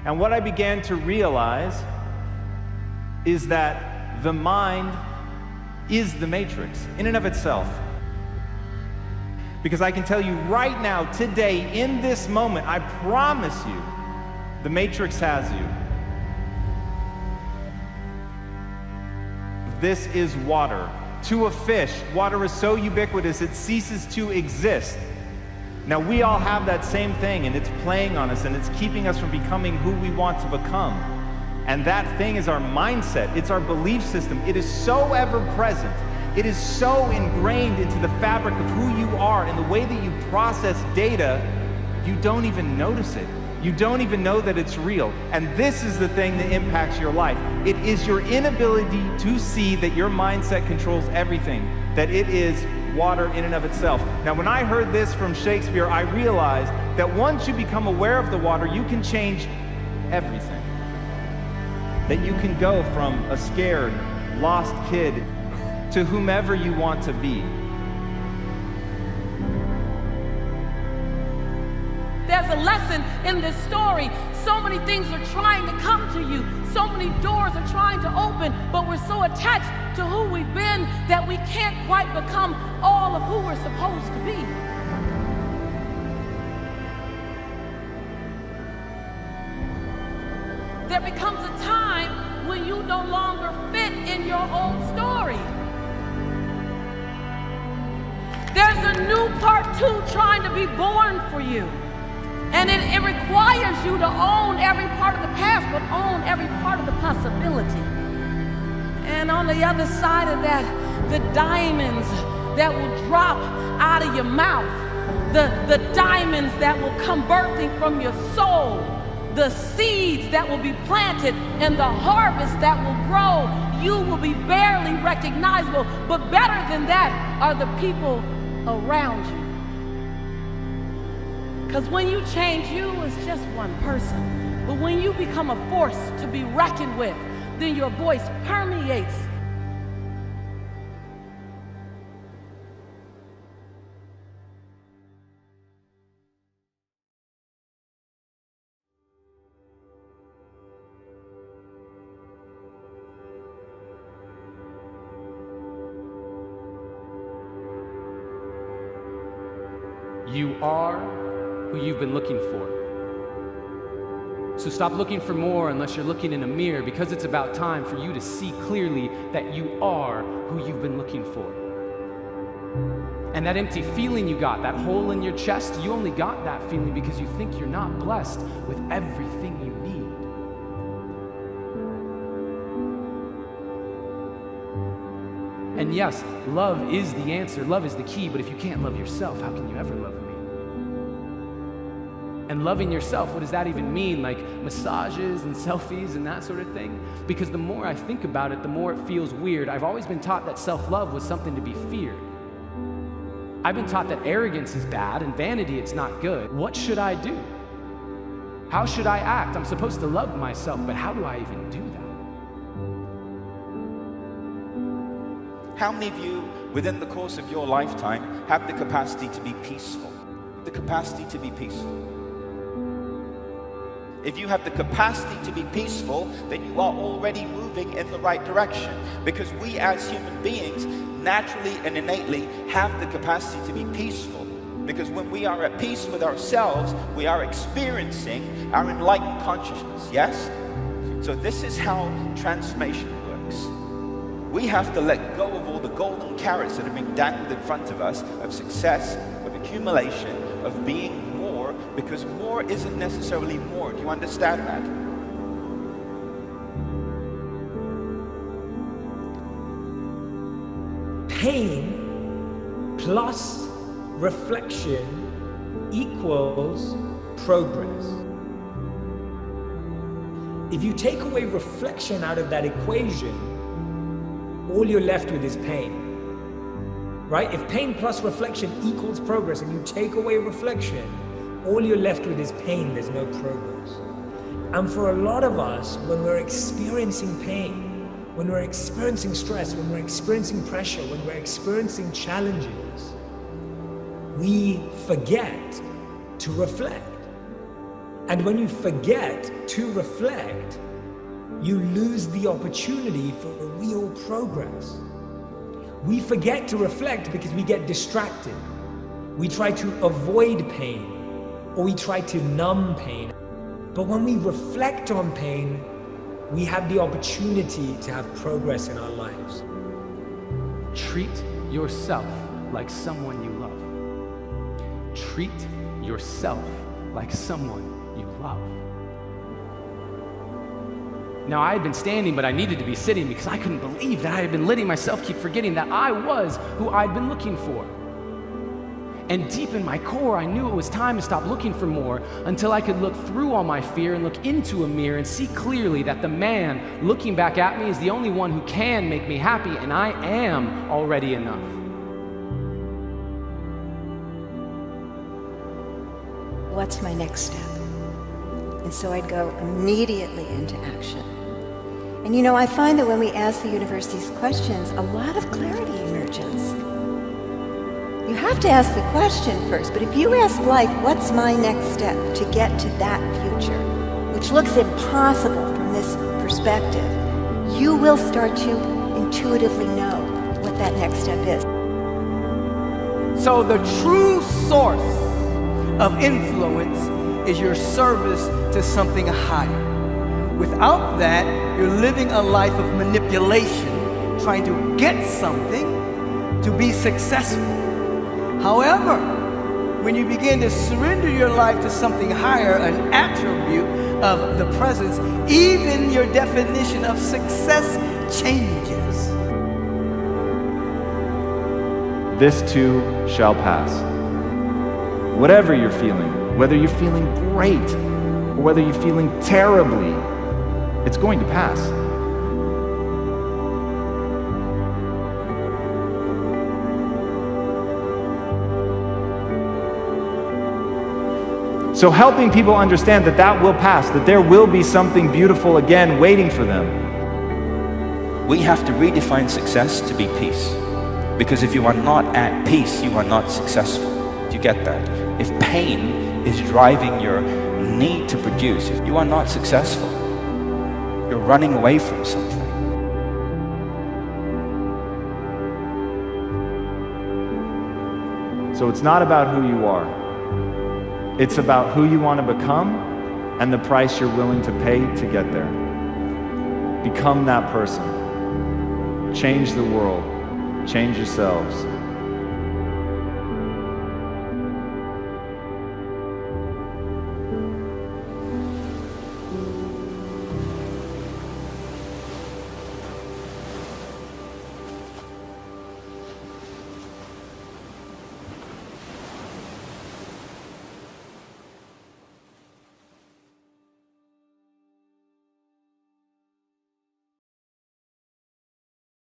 And what I began to realize is that the mind is the matrix in and of itself. Because I can tell you right now, today, in this moment, I promise you, the matrix has you. This is water. To a fish, water is so ubiquitous it ceases to exist. Now we all have that same thing, and it's playing on us, and it's keeping us from becoming who we want to become. And that thing is our mindset. It's our belief system. It is so ever present. It is so ingrained into the fabric of who you are and the way that you process data, you don't even notice it. You don't even know that it's real. And this is the thing that impacts your life. It is your inability to see that your mindset controls everything, that it is water in and of itself. Now, when I heard this from Shakespeare, I realized that once you become aware of the water, you can change everything. That you can go from a scared, lost kid to whomever you want to be. There's a lesson in this story. So many things are trying to come to you. So many doors are trying to open, but we're so attached to who we've been that we can't quite become all of who we're supposed to be. There becomes a time when you no longer fit in your own story. There's a new part 2 trying to be born for you. And it requires you to own every part of the past, but own every part of the possibility. And on the other side of that, the diamonds that will drop out of your mouth, the diamonds that will come birthing from your soul, the seeds that will be planted, and the harvest that will grow, you will be barely recognizable. But better than that are the people around you. Because when you change, you as just one person. But when you become a force to be reckoned with, then your voice permeates. You are who you've been looking for. So stop looking for more unless you're looking in a mirror, because it's about time for you to see clearly that you are who you've been looking for. And that empty feeling you got, that hole in your chest, you only got that feeling because you think you're not blessed with everything you need. And yes, love is the answer, love is the key, but if you can't love yourself, how can you ever love me? And loving yourself, what does that even mean? Like massages and selfies and that sort of thing? Because the more I think about it, the more it feels weird. I've always been taught that self-love was something to be feared. I've been taught that arrogance is bad and vanity, it's not good. What should I do? How should I act? I'm supposed to love myself, but how do I even do that? How many of you, within the course of your lifetime, have the capacity to be peaceful? The capacity to be peaceful. If you have the capacity to be peaceful, then you are already moving in the right direction. Because we as human beings, naturally and innately, have the capacity to be peaceful. Because when we are at peace with ourselves, we are experiencing our enlightened consciousness, yes? So this is how transformation works. We have to let go of all the golden carrots that have been dangled in front of us, of success, of accumulation, of being more, because more isn't necessarily more. Do you understand that? Pain plus reflection equals progress. If you take away reflection out of that equation, all you're left with is pain. Right? If pain plus reflection equals progress and you take away reflection, all you're left with is pain, there's no progress. And for a lot of us, when we're experiencing pain, when we're experiencing stress, when we're experiencing pressure, when we're experiencing challenges, we forget to reflect. And when you forget to reflect, you lose the opportunity for real progress. We forget to reflect because we get distracted. We try to avoid pain, or we try to numb pain. But when we reflect on pain, we have the opportunity to have progress in our lives. Treat yourself like someone you love. Treat yourself like someone you love. Now, I had been standing, but I needed to be sitting because I couldn't believe that I had been letting myself keep forgetting that I was who I'd been looking for. And deep in my core, I knew it was time to stop looking for more until I could look through all my fear and look into a mirror and see clearly that the man looking back at me is the only one who can make me happy, and I am already enough. What's my next step? And so I'd go immediately into action. And you know, I find that when we ask the universe these questions, a lot of clarity emerges. You have to ask the question first, but if you ask life, what's my next step to get to that future, which looks impossible from this perspective, you will start to intuitively know what that next step is. So the true source of influence is your service to something higher. Without that, you're living a life of manipulation, trying to get something to be successful. However, when you begin to surrender your life to something higher, an attribute of the presence, even your definition of success changes. This too shall pass. Whatever you're feeling, whether you're feeling great or whether you're feeling terribly, it's going to pass. So helping people understand that that will pass, that there will be something beautiful again waiting for them. We have to redefine success to be peace. Because if you are not at peace, you are not successful. Do you get that? If pain is driving your need to produce, if you are not successful, you're running away from something. So it's not about who you are. It's about who you want to become and the price you're willing to pay to get there. Become that person. Change the world. Change yourselves.